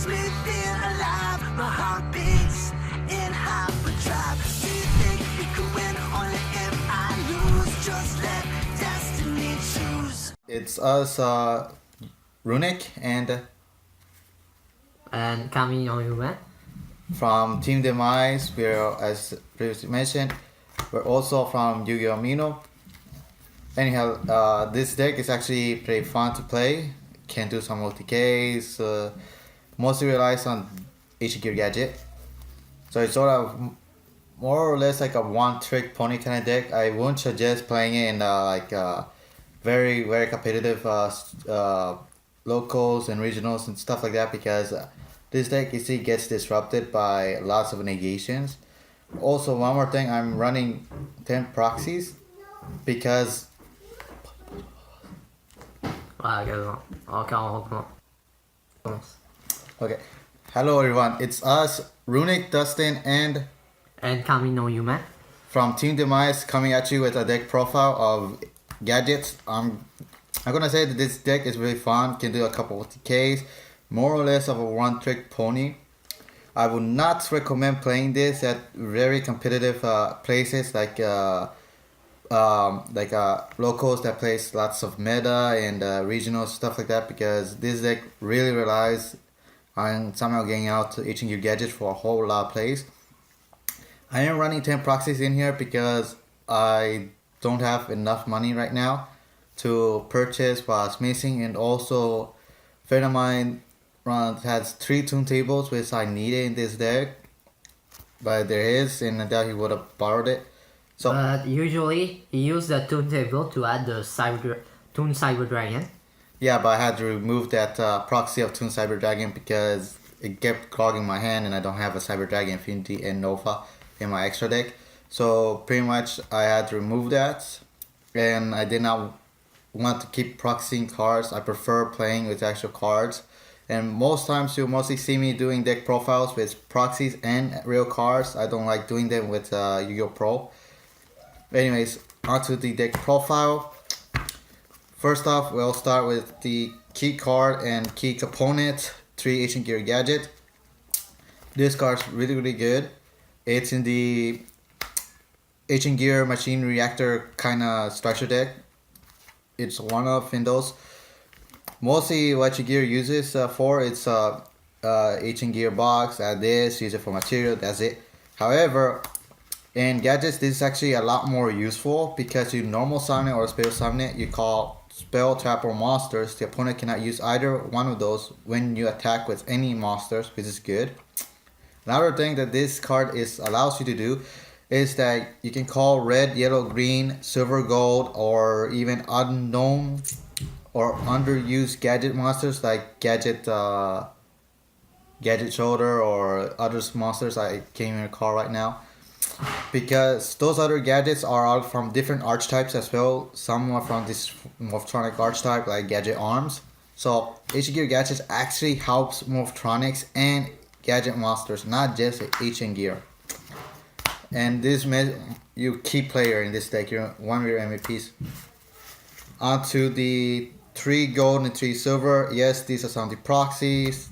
makes me feel alive. My heart beats in hyperdrive. Do you think we could win? Only if I lose. Just let destiny choose. It's us, Runic, and Kami no Yume. from Team Demise. We're, as previously mentioned, we're also from Yu-Gi-Oh! Mino. Anyhow, this deck is actually pretty fun to play. Can do some multi-Ks. Mostly relies on Gear Gadget. So it's sort of more or less like a one-trick pony kind of deck. I wouldn't suggest playing it in very, very competitive locals and regionals and stuff like that, because this deck easily gets disrupted by lots of negations. Also, one more thing, I'm running 10 proxies because okay. Hello everyone, it's us, Runic, Dustin, and Kami no Yume. from Team Demise, coming at you with a deck profile of gadgets. I'm gonna say that this deck is really fun, can do a couple of TKs, more or less of a one-trick pony. I would not recommend playing this at very competitive places like locals that plays lots of meta and regional stuff like that, because this deck really relies on somehow getting out to Gear Gadget for a whole lot of plays. I am running 10 proxies in here because I don't have enough money right now to purchase what's missing, and also a friend of mine has 3 turntables which I needed in this deck, but there is, and I doubt he would have borrowed it. So But usually he used the turntable to add the Toon Cyber Dragon. yeah, but I had to remove that proxy of Toon Cyber Dragon because it kept clogging my hand, and I don't have a Cyber Dragon Infinity and Nova in my extra deck. So pretty much I had to remove that, and I did not want to keep proxying cards. I prefer playing with actual cards, and most times you'll mostly see me doing deck profiles with proxies and real cards. I don't like doing them with Yu-Gi-Oh! Pro. Anyways, onto the deck profile. First off, we'll start with the key card and key component, 3 Ancient Gear Gadget. This card's really good. It's in the Ancient Gear Machine Reactor kind of structure deck. It's one of in those. Mostly what your gear uses for, it's Ancient Gear box, add this, use it for material, that's it. However, in gadgets, this is actually a lot more useful because you normal summon it or special summon it, you call spell, trap, or monsters. The opponent cannot use either one of those when you attack with any monsters, which is good. Another thing that this card allows you to do is that you can call red, yellow, green, silver, gold, or even unknown or underused gadget monsters like Gadget Shoulder or other monsters I can't even recall right now. Because those other gadgets are all from different archetypes as well. Some are from this Morphtronic archetype like Gadget Arms. So Ancient Gear Gadget actually helps Morphtronics and gadget monsters, not just Ancient Gear. And this makes you key player in this deck. You're one of your MVPs. Onto the 3 gold and 3 silver. Yes, these are some of the proxies.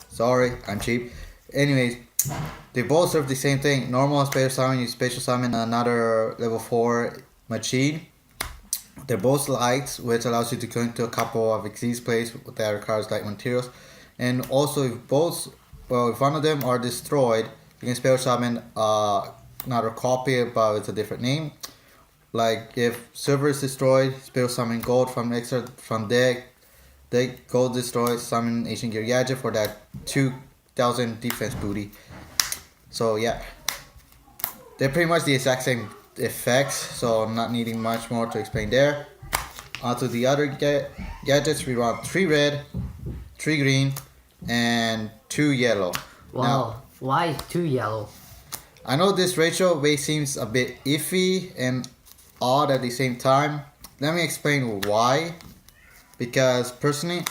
Sorry, I'm cheap. Anyways, they both serve the same thing. Normal and special summon, you special summon another level 4 machine. They're both lights, which allows you to go into a couple of Xyz plays that requires light materials. And also, if one of them are destroyed, you can special summon another copy, but with a different name. Like if silver is destroyed, special summon gold from deck. Gold destroyed, summon Ancient Gear Gadget for that 2000 defense booty. So yeah, they're pretty much the exact same effects, so I'm not needing much more to explain there. Onto the other gadgets, we run 3 red, 3 green, and 2 yellow. Wow, Now, why 2 yellow? I know this ratio may seems a bit iffy and odd at the same time. Let me explain why. Because personally,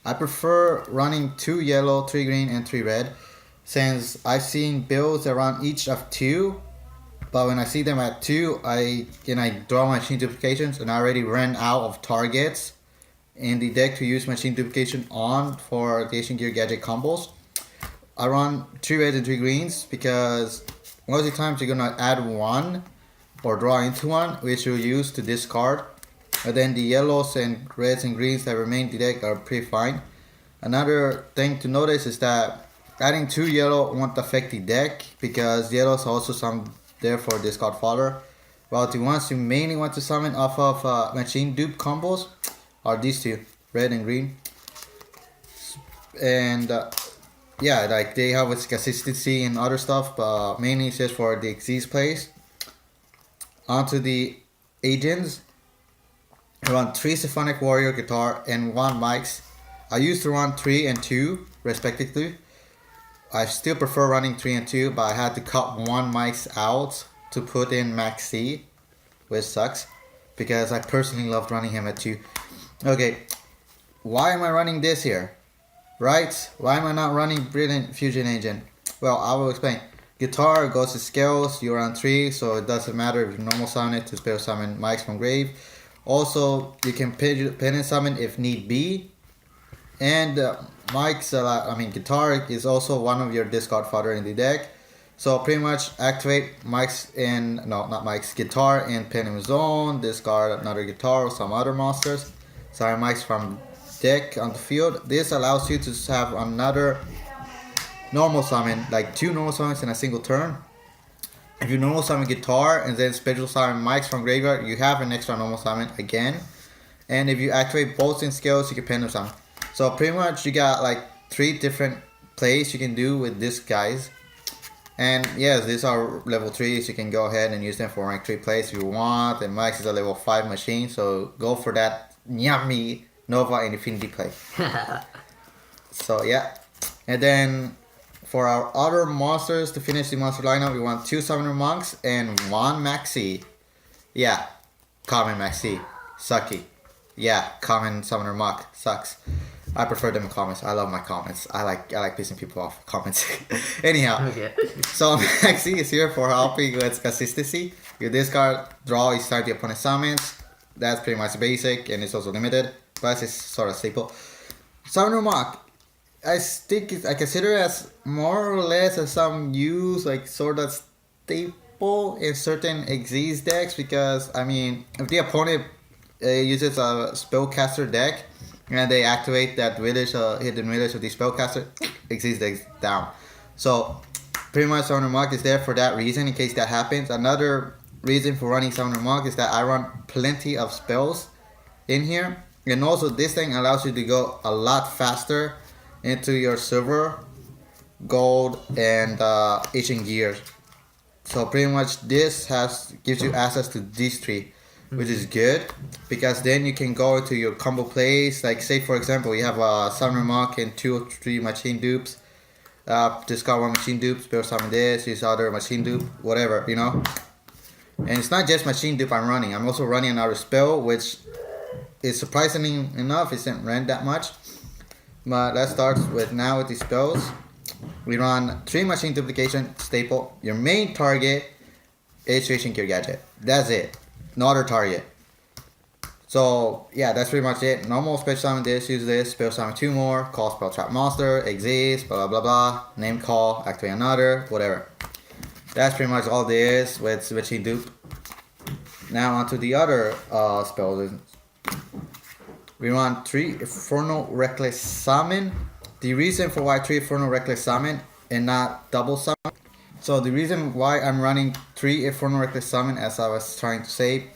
I prefer running 2 yellow, 3 green, and 3 red, since I've seen builds around each of 2, but when I see them at 2, I draw my machine duplications and I already ran out of targets, in the deck to use machine duplication on for the Asian Gear Gadget combos. I run 3 reds and 3 greens because most of the times you're gonna add 1 or draw into 1, which you'll use to discard. And then the yellows and reds and greens that remain in the deck are pretty fine. Another thing to notice is that adding 2 yellow won't affect the deck because yellows are also some there for discard fodder. While the ones you mainly want to summon off of machine dupe combos are these 2, red and green. And yeah, like they have its consistency and other stuff, but mainly it's just for the Xyz plays. Onto the agents. I run 3 Symphonic Warrior Guitar and 1 mics. I used to run 3 and 2 respectively. I still prefer running 3 and 2, but I had to cut 1 mics out to put in Max C, which sucks because I personally loved running him at 2. Okay, why am I running this here? Right? Why am I not running Brilliant Fusion Agent? Well, I will explain. Guitar goes to skills, you run 3, so it doesn't matter if you normal summon it to spell summon mics from grave. Also, you can pin and summon if need be. And guitar is also one of your discard fodder in the deck. So pretty much activate guitar in pin and zone, discard another guitar or some other monsters. Summon mics from deck on the field. This allows you to have another normal summon, like 2 normal summons in a single turn. If you normal summon guitar and then special summon mics from graveyard, you have an extra normal summon again. And if you activate both in skills, you can pin or summon. So pretty much you got like 3 different plays you can do with these guys. And yes, these are level 3s. You can go ahead and use them for rank 3 plays if you want. And Mike's is a level 5 machine, so go for that yummy Nova and Infinity play. So yeah. And then for our other monsters, to finish the monster lineup, we want 2 Summoner Monks and 1 Maxi. Yeah, common Maxi. Sucky. Yeah, common Summoner Monk. Sucks. I prefer them in comments. I love my comments. I like pissing people off comments. Anyhow, Okay. so Maxi is here for helping with consistency. You discard, draw each time the opponent summons. That's pretty much basic, and it's also limited, but it's sort of staple. Summoner Monk, I consider it as more or less as some use like sort of staple in certain Xyz decks because I mean if the opponent uses a spellcaster deck and they activate that village, hidden village of the spellcaster, Xyz deck's down. So pretty much Summoner Monk is there for that reason in case that happens. Another reason for running Summoner Monk is that I run plenty of spells in here, and also this thing allows you to go a lot faster into your silver, gold, and Asian gears. So pretty much this gives you access to these 3, which is good because then you can go to your combo plays. Like say for example, you have a Summoner Monk and 2 or 3 machine dupes. Discard 1 machine dupe, spell summon this, use other machine dupe, whatever, you know. And it's not just machine dupe I'm running. I'm also running another spell, which is surprisingly enough isn't ran that much. But let's start with the spells. We run 3 machine duplication staple. Your main target is Asian Gear Gadget. That's it. No other target. So yeah, that's pretty much it. Normal special summon this, use this, spell summon 2 more, call spell trap monster, exist, blah blah blah, name call, activate another, whatever. That's pretty much all there is with machine dupe. Now onto the other spells. We run 3 Infernal Reckless Summon. The reason for why 3 Infernal Reckless Summon and not double summon. So the reason why I'm running 3 Infernal Reckless Summon, as I was trying to say,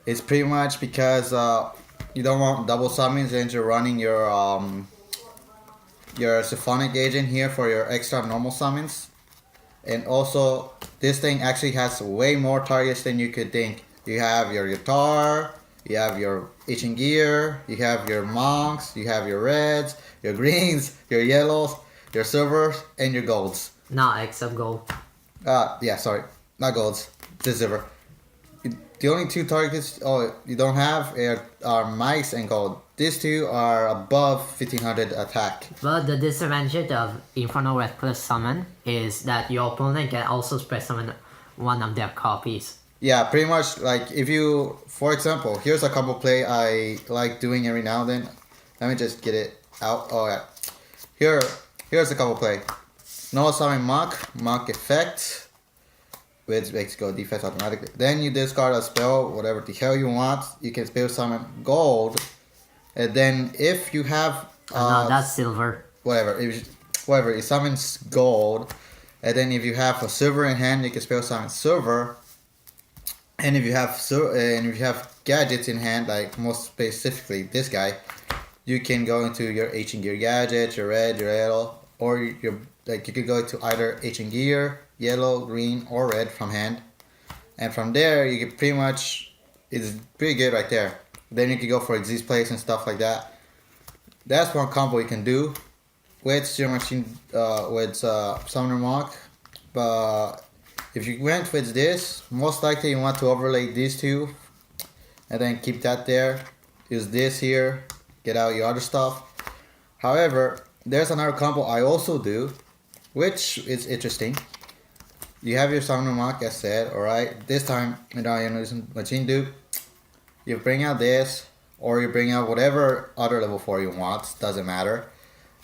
is pretty much because you don't want double summons and you're running your Symphonic Agent here for your extra normal summons. And also, this thing actually has way more targets than you could think. You have your guitar, you have your Asian Gear, you have your monks, you have your reds, your greens, your yellows, your silvers, and your golds. No, except gold. Yeah, sorry. Not golds. Just silver. The only 2 targets you don't have are mice and gold. These 2 are above 1500 attack. But the disadvantage of Infernal Reckless Summon is that your opponent can also spread summon one of their copies. Yeah, pretty much like if you, for example, here's a combo play I like doing every now and then. Let me just get it out. Oh yeah, here's a combo play. No summon mock effect, which makes go defense automatically. Then you discard a spell, whatever the hell you want. You can spell summon gold, and then if you have No, that's silver. whatever, whatever, it summons gold, and then if you have a silver in hand, you can spell summon silver. And if you have gadgets in hand, like most specifically this guy, you can go into your ancient gear gadget, your red, your yellow, or your like you could go to either ancient gear, yellow, green, or red from hand, and from there you can pretty much it's pretty good right there. Then you can go for exist plays and stuff like that. That's one combo you can do with your machine with summoner mock, but if you went with this, most likely you want to overlay these two and then keep that there. Use this here, get out your other stuff. However, there's another combo I also do, which is interesting. You have your summoner mock as said, alright. This time, you're using machine dupe. You bring out this, or you bring out whatever other level 4 you want, doesn't matter.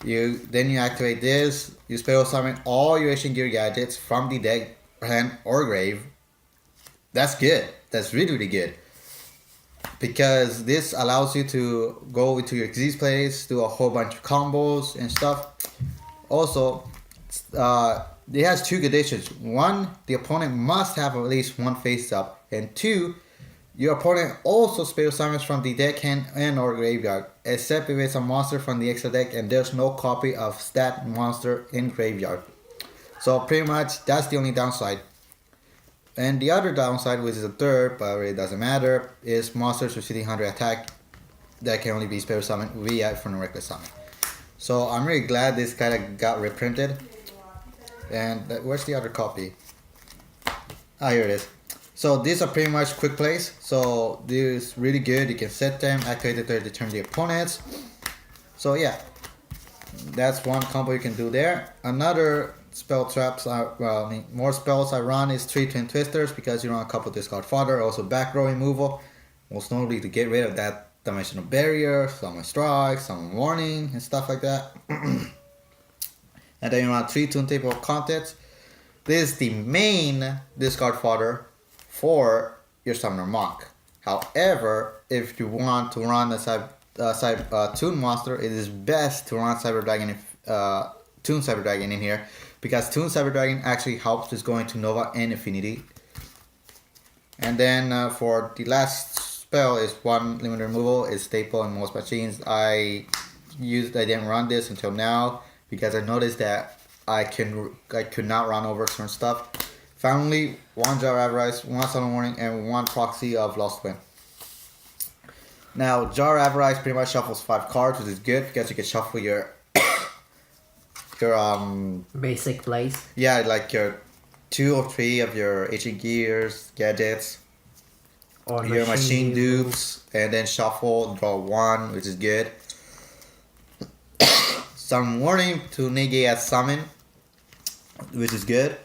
Then you activate this, you spell summon all your ancient gear gadgets from the deck, hand, or grave. That's good. That's really, really good. Because this allows you to go into your exist plays, do a whole bunch of combos and stuff. Also, it has two conditions. One, the opponent must have at least one face up. And two, your opponent also spell summons from the deck, hand, and or graveyard, except if it's a monster from the extra deck and there's no copy of that monster in graveyard. So pretty much that's the only downside. And the other downside, which is the third, but it doesn't matter, is monsters receiving 100 attack that can only be spell summoned via from a reckless summon. So I'm really glad this kind of got reprinted. And where's the other copy? Ah, here it is. So these are pretty much quick plays. So this is really good. You can set them, activate it to determine the opponents. So yeah, that's one combo you can do there. Another spell traps more spells I run is 3 Twin Twisters because you run a couple discard fodder, also back row removal, most notably to get rid of that dimensional barrier, summon strike, summon warning, and stuff like that. And then you run 3 Toon Table of Contents. This is the main discard fodder for your summoner mock. However, if you want to run a Toon monster, it is best to run Cyber Dragon Toon Cyber Dragon in here, because Toon Cyber Dragon actually helps with going to Nova and Infinity. And then for the last spell is 1 limit removal. It's staple in most machines. I didn't run this until now because I noticed that I could not run over certain stuff. Finally, 1 Jar Avarice, 1 Summon Warning, and 1 Proxy of Lost Wind. Now, Jar Avarice pretty much shuffles 5 cards, which is good because you can shuffle your basic plays. Yeah, like your 2 or 3 of your ancient gears, gadgets, Or your machine dupes, and then shuffle, draw 1, which is good. Summon Warning to negate a summon, which is good.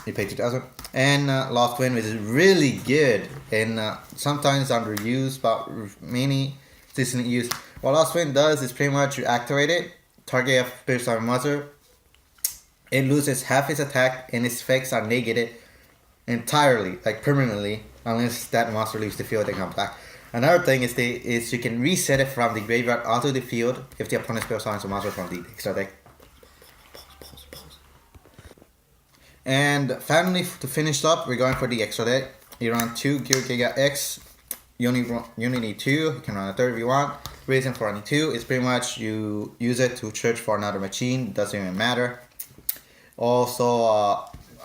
You pay 2,000. And Lost Wind, which is really good and sometimes underused, but mainly decently used. What Lost Wind does is pretty much you activate it, target a Spirit Summon monster, it loses half its attack and its effects are negated entirely, like permanently, unless that monster leaves the field and comes back. Another thing is you can reset it from the graveyard onto the field if the opponent spell summons a monster from the extra deck. And finally, to finish up, we're going for the extra deck. You run 2 Gear Giga X. You only need 2. You can run a third if you want. Reason for running 2 is pretty much you use it to search for another machine. Doesn't even matter. Also,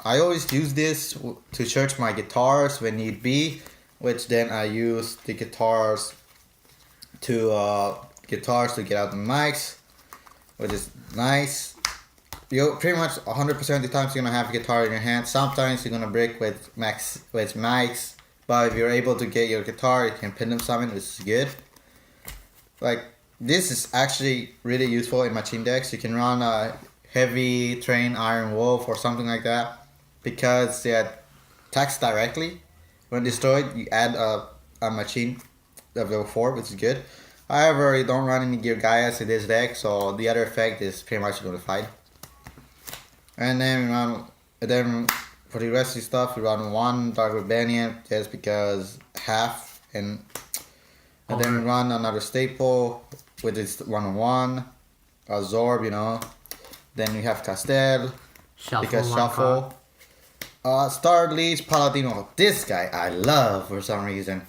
I always use this to search my guitars when need be, which then I use the guitars to get out the mics, which is nice. You pretty much 100% of the times you're gonna have a guitar in your hand. Sometimes you're gonna break with mics, but if you're able to get your guitar, you can pin them summon, which is good. Like this is actually really useful in machine decks. You can run a heavy train Iron Wolf or something like that because they attacks directly, When destroyed, you add a machine of level 4, which is good. However, you don't run any Gear Gaias in this deck, so the other effect is pretty much nullified. And then for the rest of the stuff, we run 1 Dark Rebellion just because half, and then we run another staple, which is 1/1, Absorb, Then we have Castel, because Shuffle. Star Leech Paladino. This guy I love for some reason.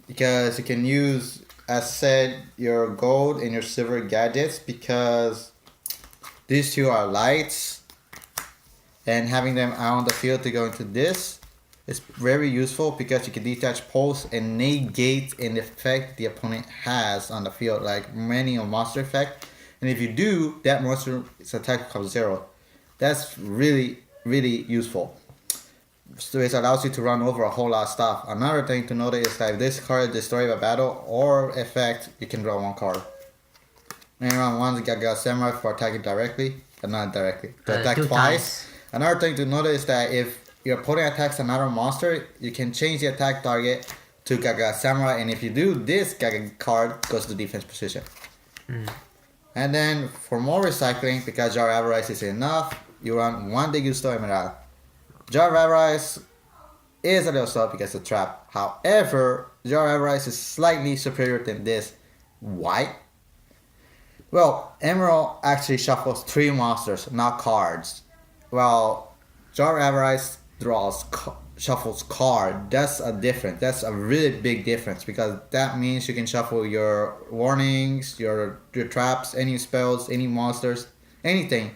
Because you can use, as said, your gold and your silver gadgets, because these two are lights. And having them out on the field to go into this is very useful because you can detach pulse and negate an effect the opponent has on the field, like many a monster effect. And if you do, that monster's attack becomes 0. That's really, really useful. So it allows you to run over a whole lot of stuff. Another thing to note is that if this card is destroyed by battle or effect, you can draw 1 card. And run 1 Gaga Samurai for attacking directly, but not directly. To attack twice. Another thing to note is that if your opponent attacks another monster, you can change the attack target to Gaga Samurai, and if you do, this Gaga card goes to defense position. And then for more recycling, because Jar Avarice is enough, you run 1 Degusto Emerald. Jar Avarice is a little slow because it's a trap. However, Jar Avarice is slightly superior than this. Why? Well, Emerald actually shuffles 3 monsters, not cards. Well, Jar Avarice shuffles card. That's a difference. That's a really big difference because that means you can shuffle your warnings, your traps, any spells, any monsters, anything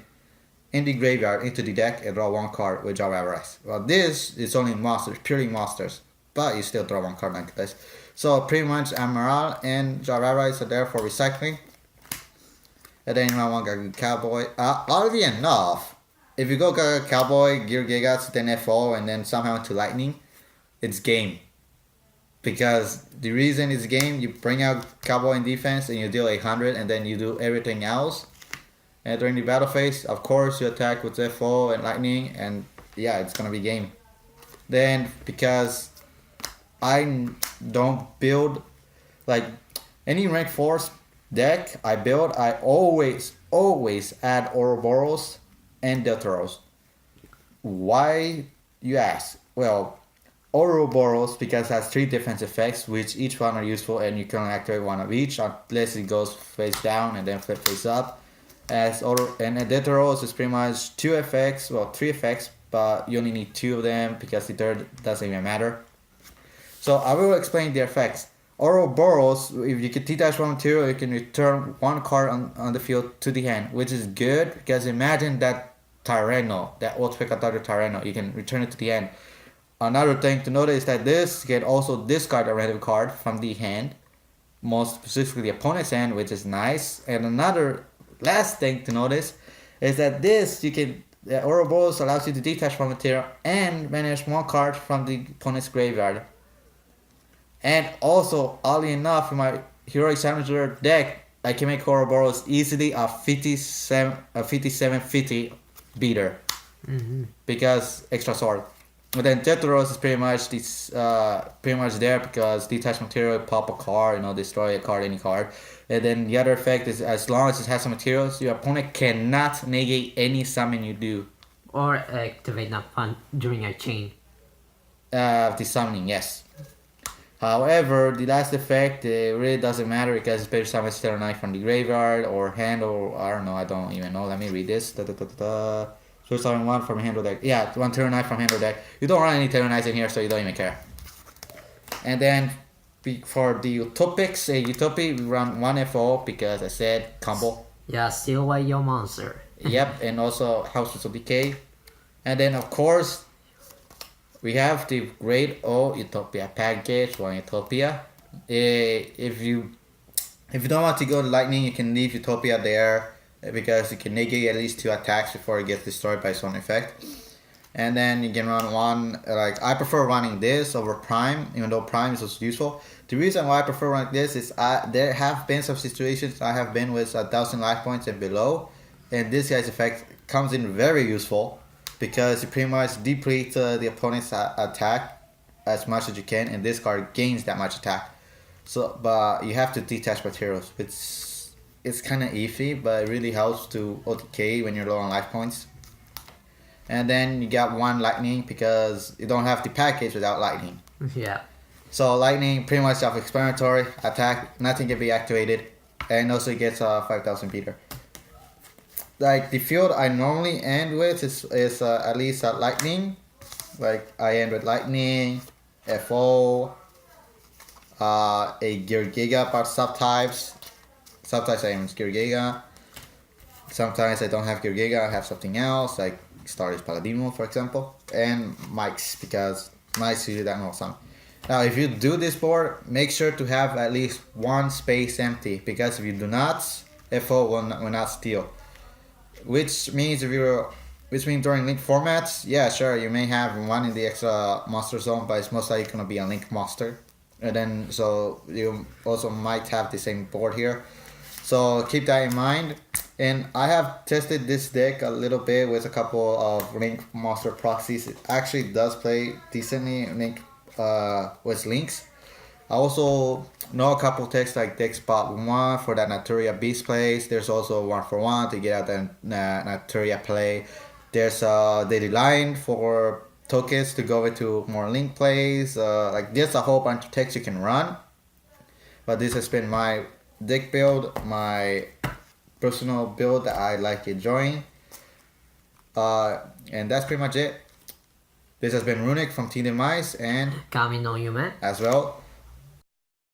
in the graveyard into the deck and draw 1 card with Jar Avarice. Well, this is only monsters, purely monsters, but you still draw 1 card like this. So pretty much Emerald and Jar Avarice are there for recycling. And then you run 1 Gaga Cowboy. Oddly enough, if you go Gaga Cowboy, Gear Gigas, then FO, and then somehow into Lightning, it's game. Because the reason it's game, you bring out Cowboy in defense and you deal 800 and then you do everything else. And during the battle phase, of course, you attack with FO and Lightning, and yeah, it's gonna be game. Then, because I don't build, like, any rank 4 deck I build, I always add Ouroboros and Deuteros. Why, you ask? Well, Ouroboros because it has 3 defense effects, which each one are useful, and you can only activate 1 of each unless it goes face down and then flip face up. And Deuteros is pretty much 2 effects, well 3 effects, but you only need 2 of them because the third doesn't even matter. So I will explain the effects. Ouroboros, if you can detach 1 material, you can return 1 card on the field to the hand, which is good because imagine that Tyranno, that old Spectator Tyranno, you can return it to the hand. Another thing to notice is that this can also discard a random card from the hand, most specifically the opponent's hand, which is nice. And another last thing to notice is that Ouroboros allows you to detach from material and banish 1 card from the opponent's graveyard. And also, oddly enough, in my Heroic Challenger deck, I can make Ouroboros easily a 5750 beater. Because extra sword. But then Tetros is pretty much there because detach material, pop a card, destroy a card, any card. And then the other effect is as long as it has some materials, your opponent cannot negate any summon you do. Or activate that fun during a chain. The summoning, yes. However, the last effect, it really doesn't matter because Spirit summons Stellar Knight from the graveyard or hand, or I don't know, I don't even know. Let me read this. Spirit summon 1 from hand or deck. Yeah, 1 Terror Knight from hand or deck. You don't run any Terror Knights in here, so you don't even care. And then for the Utopics, Utopia, we run 1 FO because I said combo. Yeah, steal away your monster. Yep, and also Houses of Decay. And then of course, we have the Great O Utopia package, 1 Utopia. If you don't want to go to Lightning, you can leave Utopia there because you can negate at least 2 attacks before it gets destroyed by its own effect. And then you can run 1, like I prefer running this over Prime, even though Prime is also useful. The reason why I prefer running this is there have been some situations I have been with 1,000 life points and below, and this guy's effect comes in very useful because you pretty much deplete the opponent's attack as much as you can, and this card gains that much attack. So, but you have to detach materials. It's kind of iffy, but it really helps to OTK when you're low on life points. And then you got one lightning because you don't have the package without lightning. Yeah. So lightning, pretty much self-explanatory. Attack, nothing can be activated, and also it gets a 5,000 beater. Like the field I normally end with is at least lightning. Like I end with lightning, FO, a Gear Giga part subtypes. Sometimes I use Gear Giga. Sometimes I don't have Gear Giga. I have something else like Stardust Paladino, for example, and mics because mics usually that know some. Now, if you do this board, make sure to have at least one space empty because if you do not, FO will not steal. Which means during link formats, yeah, sure, you may have one in the extra monster zone, but it's most likely gonna be a link monster, and then so you also might have the same board here. So keep that in mind. And I have tested this deck a little bit with a couple of link monster proxies. It actually does play decently link with links. I also know a couple decks like deck spot 1 for that Naturia Beast plays. There's also 1-for-1 to get out the Naturia play. There's a Daily Line for tokens to go into more link plays. Like there's a whole bunch of decks you can run. But this has been my deck build, my personal build that I like enjoying. And that's pretty much it. This has been Runic from Team Demise and Kami no Yume. as well.